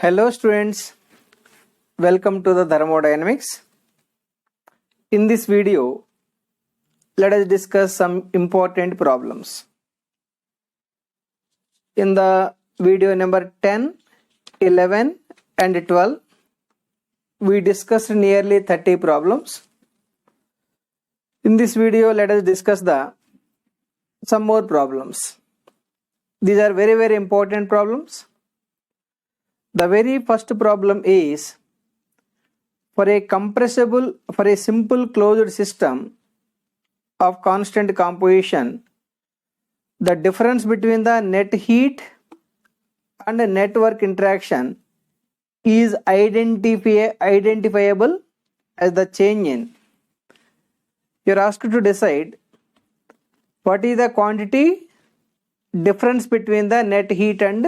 Hello students, welcome to the thermodynamics. In this video, let us discuss some important problems. In the video number 10, 11 and 12, we discussed nearly 30 problems. In this video, let us discuss some more problems. These are very important problems. The very first problem is for a simple closed system of constant composition, the difference between the net heat and net work interaction is identifiable as the change in. You are asked to decide what is the quantity difference between the net heat and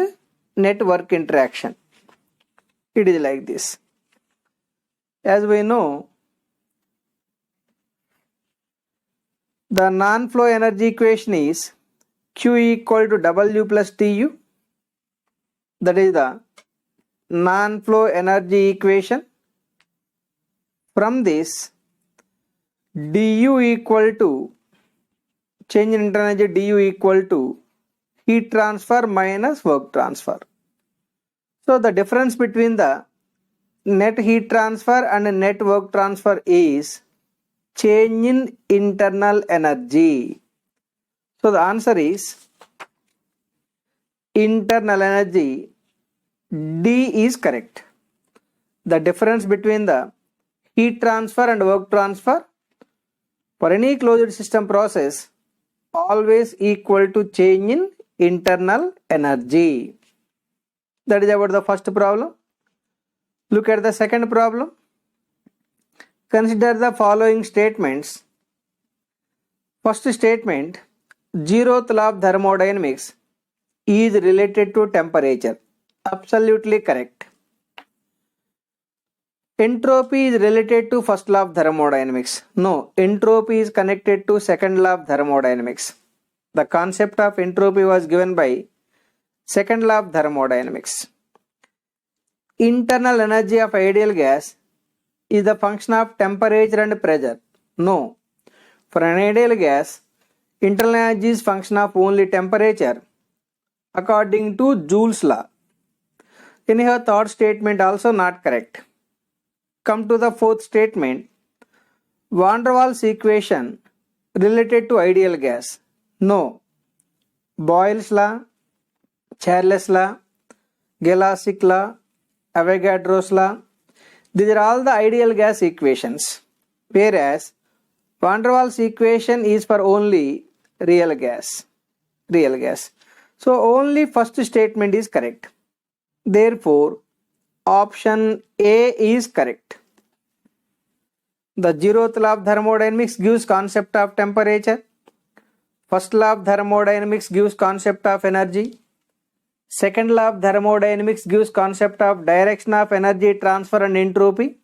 net work interaction. It is like this. As we know, the non-flow energy equation is Q equal to W plus Tu. That is the non-flow energy equation. From this, Du equal to change in internal energy, Du equal to heat transfer minus work transfer. So the difference between the net heat transfer and net work transfer is change in internal energy. So the answer is internal energy. D is correct. The difference between the heat transfer and work transfer for any closed system process always equal to change in internal energy. That is about the first problem. Look at the second problem. Consider the following statements. First statement, zeroth law of thermodynamics is related to temperature. Absolutely correct. Entropy is related to first law of thermodynamics. No, entropy is connected to second law of thermodynamics. The concept of entropy was given by second law of thermodynamics. Internal energy of ideal gas is the function of temperature and pressure. No. For an ideal gas, internal energy is function of only temperature according to Joule's law. Anyhow, third statement also not correct. Come to the fourth statement. Van der Waals equation related to ideal gas. No. Boyle's law, Charles' law, Galac's law, Avogadro's law, these are all the ideal gas equations, whereas Van der Waals equation is for only real gas. So only first statement is correct. Therefore, option A is correct. The zeroth law of thermodynamics gives concept of temperature. First law of thermodynamics gives concept of energy. Second law of thermodynamics gives concept of direction of energy transfer and entropy,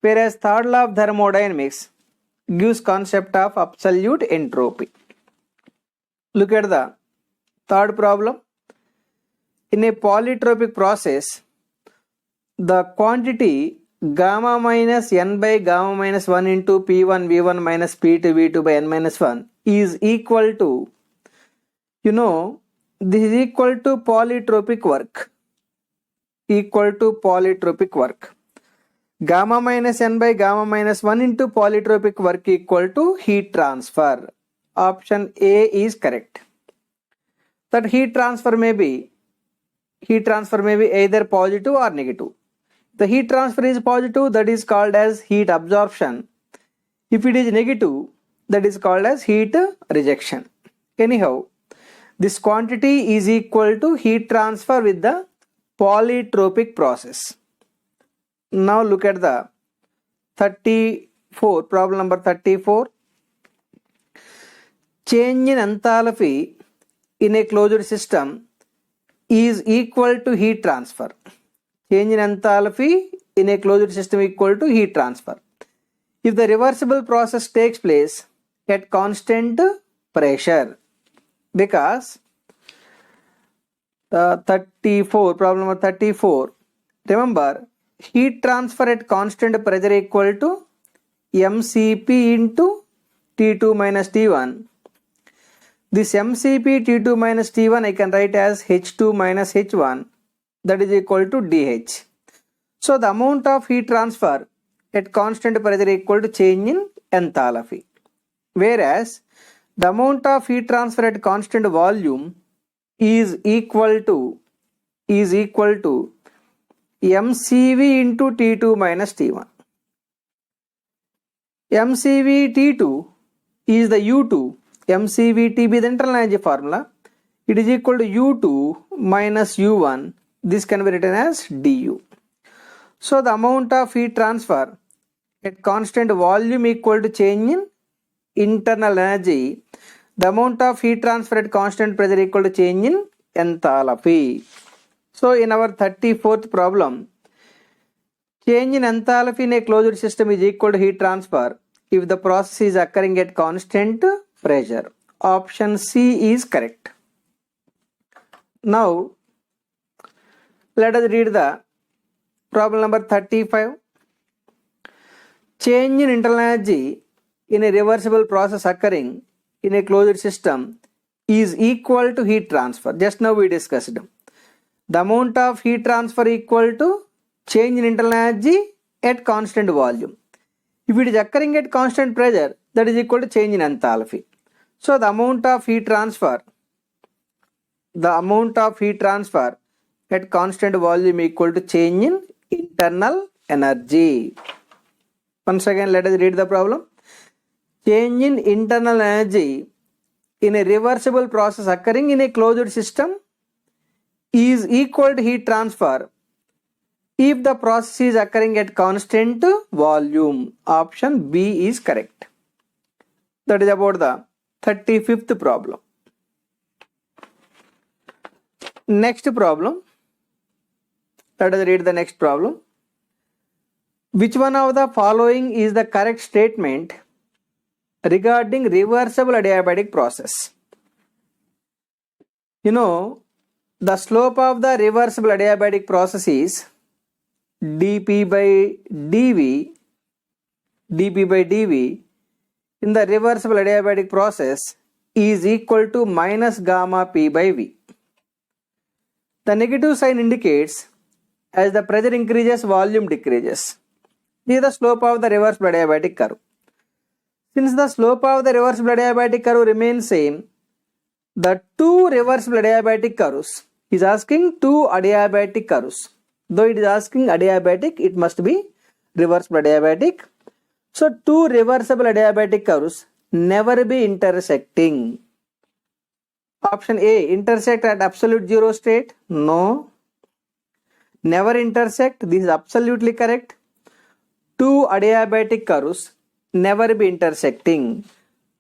whereas third law of thermodynamics gives concept of absolute entropy. Look at the third problem. In a polytropic process, the quantity gamma minus n by gamma minus 1 into P1 V1 minus P2 V2 by n minus 1 is equal to, this is equal to polytropic work. Gamma minus n by gamma minus 1 into polytropic work equal to heat transfer. Option A is correct. That heat transfer may be either positive or negative. The heat transfer is positive, that is called as heat absorption. If it is negative, that is called as heat rejection. Anyhow, this quantity is equal to heat transfer with the polytropic process. Now look at the problem number 34. Change in enthalpy in a closed system is equal to heat transfer. Change in enthalpy in a closed system equal to heat transfer if the reversible process takes place at constant pressure. Because problem number 34, remember heat transfer at constant pressure equal to mcp into T2 minus T1. This mcp T2 minus T1 I can write as H2 minus H1, that is equal to dH. So the amount of heat transfer at constant pressure equal to change in enthalpy. Whereas the amount of heat transfer at constant volume is equal to mcv into T2 minus T1. mcv T2 is the U2. mcv T be the internal energy formula. It is equal to U2 minus U1. This can be written as du. So the amount of heat transfer at constant volume equal to change in internal energy. The amount of heat transfer at constant pressure equal to change in enthalpy. So in our 34th problem, change in enthalpy in a closed system is equal to heat transfer if the process is occurring at constant pressure. Option C is correct. Now let us read the problem number 35. Change in internal energy in a reversible process occurring in a closed system is equal to heat transfer. Just now we discussed. The amount of heat transfer equal to change in internal energy at constant volume. If it is occurring at constant pressure, that is equal to change in enthalpy. So the amount of heat transfer at constant volume equal to change in internal energy. Once again, let us read the problem. Change in internal energy in a reversible process occurring in a closed system is equal to heat transfer if the process is occurring at constant volume. Option B is correct. That is about the 35th problem. Next problem. Let us read the next problem. Which one of the following is the correct statement regarding reversible adiabatic process? You know, the slope of the reversible adiabatic process is dP by dV in the reversible adiabatic process is equal to minus gamma P by V. The negative sign indicates as the pressure increases, volume decreases. This is the slope of the reversible adiabatic curve. Since the slope of the reversible adiabatic curve remains same, the two reversible adiabatic curves is asking two adiabatic curves. Though it is asking adiabatic, it must be reversible adiabatic. So two reversible adiabatic curves never be intersecting. Option A, intersect at absolute zero state. No. Never intersect. This is absolutely correct. Two adiabatic curves never be intersecting.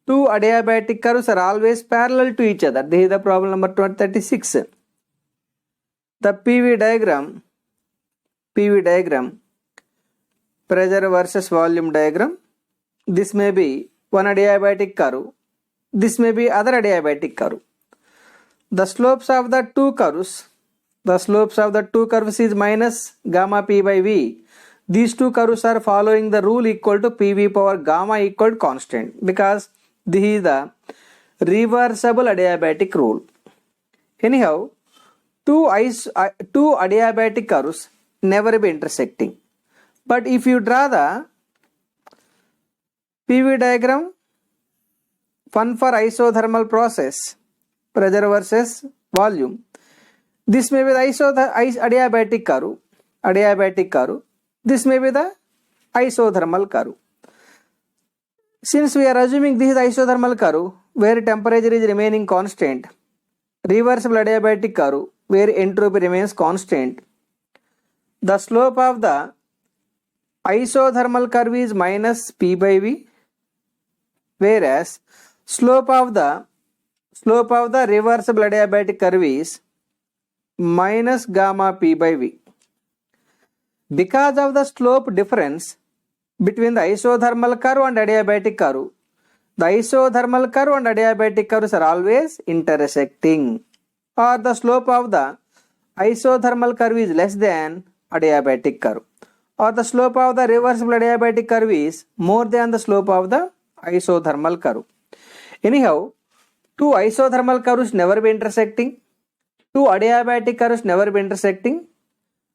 Two adiabatic curves are always parallel to each other. This is the problem number 36. The PV diagram, pressure versus volume diagram. This may be one adiabatic curve. This may be other adiabatic curve. The slopes of the two curves is minus gamma P by V. These two curves are following the rule equal to PV power gamma equal to constant, because this is the reversible adiabatic rule. Anyhow, two adiabatic curves never be intersecting. But if you draw the PV diagram, one for isothermal process, pressure versus volume, this may be the adiabatic curve. This may be the isothermal curve. Since we are assuming this is the isothermal curve where temperature is remaining constant, reversible adiabatic curve where entropy remains constant, the slope of the isothermal curve is minus P by V, whereas slope of the reversible adiabatic curve is minus gamma P by V. Because of the slope difference between the isothermal curve and adiabatic curve, the isothermal curve and adiabatic curves are always intersecting, or the slope of the isothermal curve is less than adiabatic curve, or the slope of the reversible adiabatic curve is more than the slope of the isothermal curve. Anyhow, two isothermal curves never be intersecting, two adiabatic curves never be intersecting,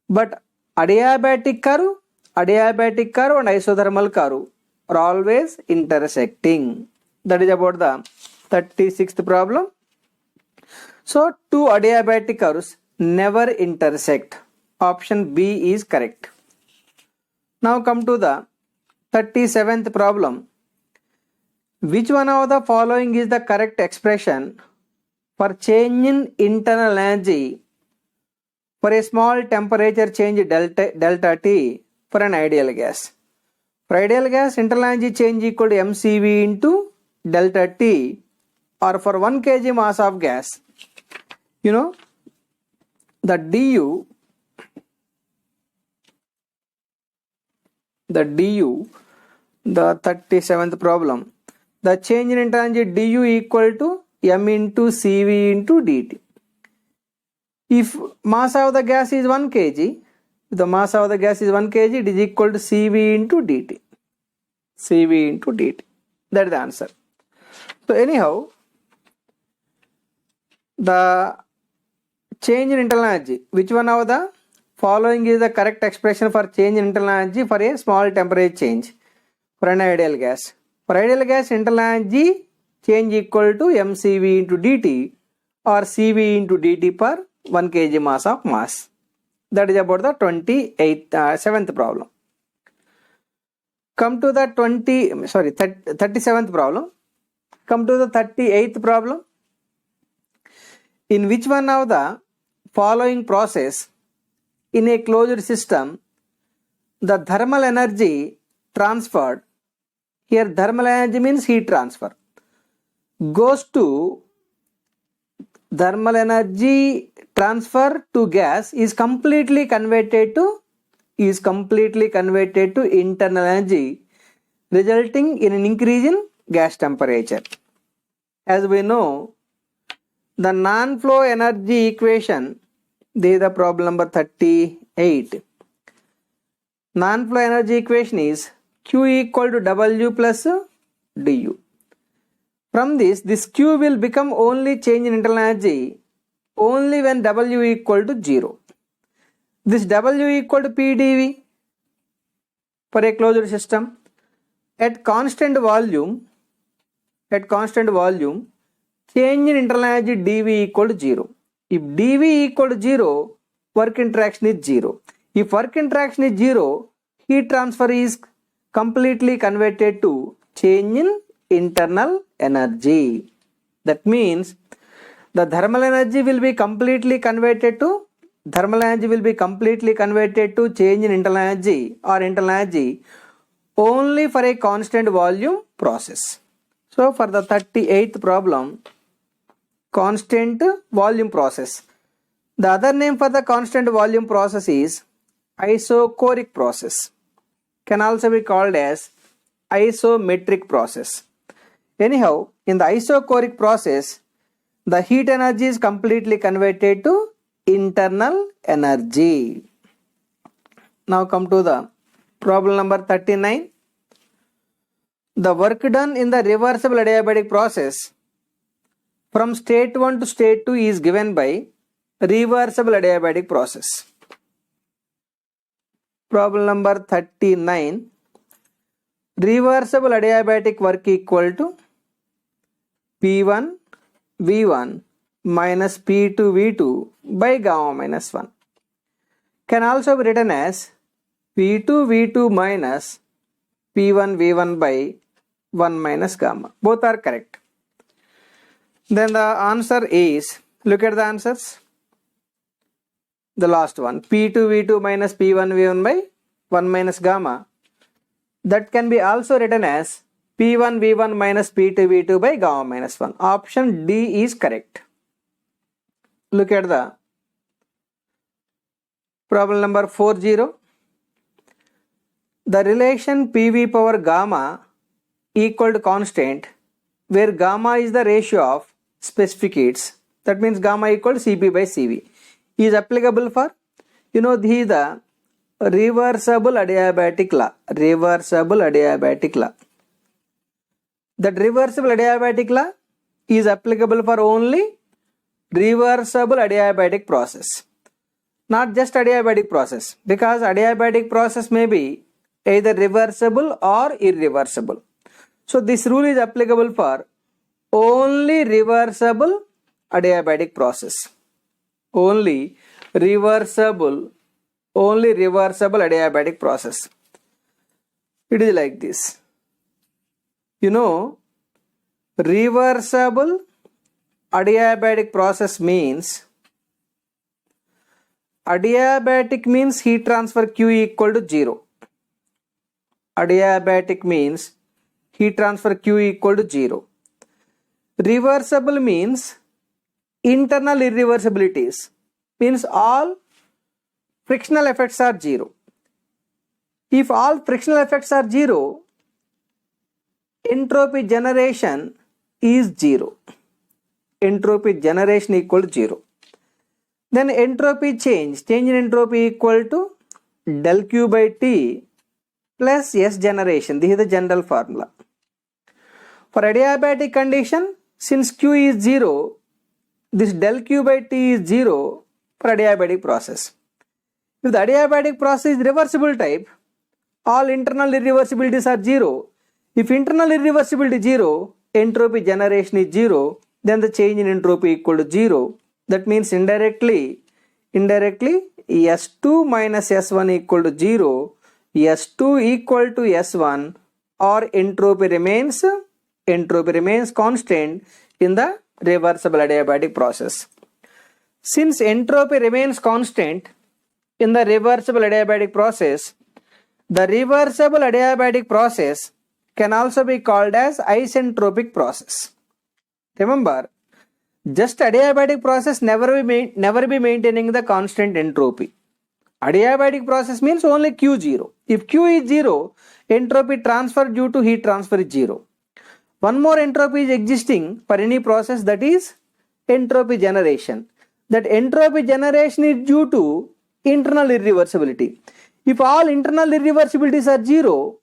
but adiabatic curve and isothermal curve are always intersecting. That is about the 36th problem. So two adiabatic curves never intersect. Option B is correct. Now come to the 37th problem. Which one of the following is the correct expression for change in internal energy for a small temperature change delta T for an ideal gas? For ideal gas, internal energy change equal to mCV into delta T, or for 1 kg mass of gas, you know, the du, the 37th problem, the change in internal energy du equal to m into Cv into dt. If mass of the gas is 1 kg, the mass of the gas is 1 kg, it is equal to Cv into dt. Cv into dt. That is the answer. So anyhow, the change in internal energy, which one of the following is the correct expression for change in internal energy for a small temperature change for an ideal gas? For ideal gas, internal energy change equal to mCv into dt or Cv into dt per 1 kg mass of mass. That is about the 7th problem. Come to the 37th problem. Come to the 38th problem. In which one of the following process in a closed system the thermal energy transferred, here thermal energy means heat transfer, goes to thermal energy transfer to gas is completely converted to internal energy, resulting in an increase in gas temperature. As we know, the non-flow energy equation, this is the problem number 38. Non-flow energy equation is Q equal to W plus du. From this Q will become only change in internal energy only when W equal to 0. This W equal to PdV for a closed system. At constant volume, change in internal energy dV equal to 0. If dV equal to 0, work interaction is 0. If work interaction is 0, heat transfer is completely converted to change in internal energy. That means the thermal energy will be completely converted to change in internal energy or internal energy only for a constant volume process. So for the 38th problem, constant volume process. The other name for the constant volume process is isochoric process. Can also be called as isometric process. Anyhow, in the isochoric process, the heat energy is completely converted to internal energy. Now come to the problem number 39. The work done in the reversible adiabatic process from state 1 to state 2 is given by reversible adiabatic process. Problem number 39. Reversible adiabatic work equal to P1 V1 minus P2 V2 by gamma minus 1. Can also be written as P2 V2 minus P1 V1 by 1 minus gamma. Both are correct. Then the answer is, look at the answers. The last one, P2 V2 minus P1 V1 by 1 minus gamma. That can be also written as P1 V1 minus P2 V2 by gamma minus 1. Option D is correct. Look at the problem number 40. The relation PV power gamma equal to constant, where gamma is the ratio of specific heats, that means gamma equal to Cp by Cv, is applicable for, this is the reversible adiabatic law. Reversible adiabatic law. That reversible adiabatic law is applicable for only reversible adiabatic process, not just adiabatic process, because adiabatic process may be either reversible or irreversible. So this rule is applicable for only reversible adiabatic process. Only reversible adiabatic process. It is like this. You know, reversible adiabatic process means, adiabatic means heat transfer Q equal to 0. Adiabatic means heat transfer Q equal to 0. Reversible means internal irreversibilities, means all frictional effects are 0. If all frictional effects are 0, entropy generation is 0. Entropy generation equal to 0. Then entropy change in entropy equal to del Q by T plus S generation. This is the general formula. For adiabatic condition, since Q is 0, this del Q by T is 0 for adiabatic process. If the adiabatic process is reversible type, all internal irreversibilities are 0. If internal irreversibility is 0, entropy generation is 0, then the change in entropy equal to 0. That means indirectly S2 minus S1 equal to 0, S2 equal to S1, or entropy remains constant in the reversible adiabatic process. Since entropy remains constant in the reversible adiabatic process, the reversible adiabatic process can also be called as isentropic process. Remember, just adiabatic process never be maintaining the constant entropy. Adiabatic process means only Q 0. If Q is 0, entropy transfer due to heat transfer is 0. One more entropy is existing for any process, that is entropy generation. That entropy generation is due to internal irreversibility. If all internal irreversibilities are 0,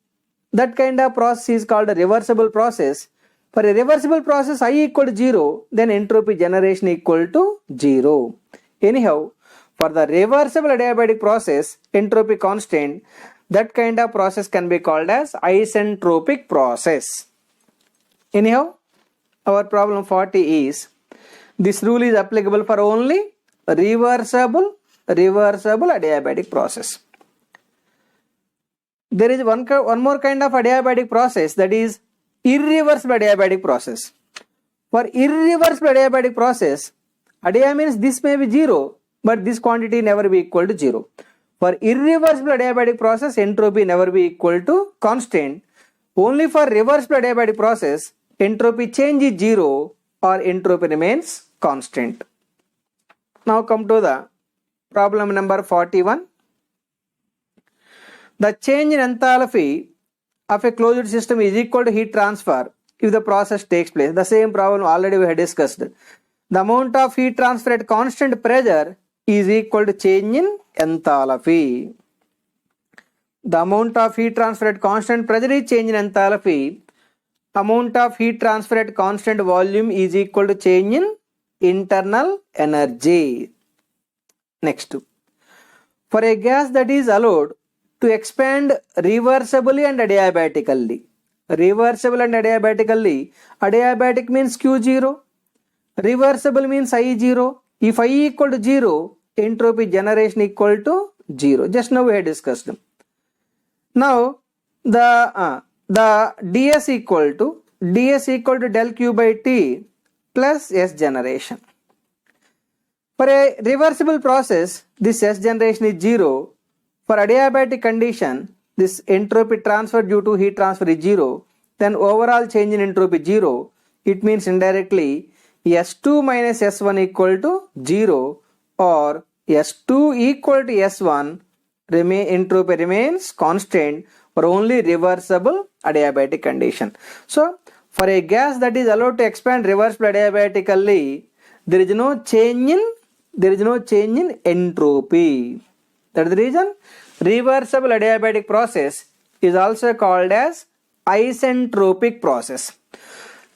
that kind of process is called a reversible process. For a reversible process I equal to 0, then entropy generation equal to 0. Anyhow, for the reversible adiabatic process, entropy constant, that kind of process can be called as isentropic process. Anyhow, our problem 40 is, this rule is applicable for only reversible adiabatic process. There is one more kind of adiabatic process, that is irreversible adiabatic process. For irreversible adiabatic process, adia means this may be 0, but this quantity never be equal to 0. For irreversible adiabatic process, entropy never be equal to constant. Only for reversible adiabatic process, entropy change is 0 or entropy remains constant. Now come to the problem number 41. The change in enthalpy of a closed system is equal to heat transfer if the process takes place. The same problem already we had discussed. The amount of heat transfer at constant pressure is equal to change in enthalpy. The amount of heat transfer at constant pressure is change in enthalpy. Amount of heat transfer at constant volume is equal to change in internal energy. Next, for a gas that is allowed to expand reversibly and adiabatically. Reversible and adiabatically. Adiabatic means Q0. Reversible means I0. If I equal to 0, entropy generation equal to 0. Just now we had discussed. Now the ds equal to del Q by T plus S generation. For a reversible process, this S generation is 0. For adiabatic condition, this entropy transfer due to heat transfer is 0. Then overall change in entropy 0. It means indirectly S2 minus S1 equal to 0, or S2 equal to S1, entropy remains constant for only reversible adiabatic condition. So for a gas that is allowed to expand reversible adiabatically, there is no change in entropy. That is the reason Reversible adiabatic process is also called as isentropic process.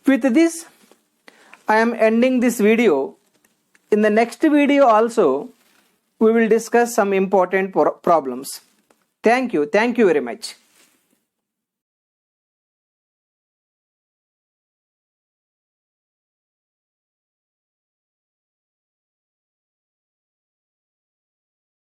With this, I am ending this video. In the next video also, we will discuss some important problems. Thank you very much.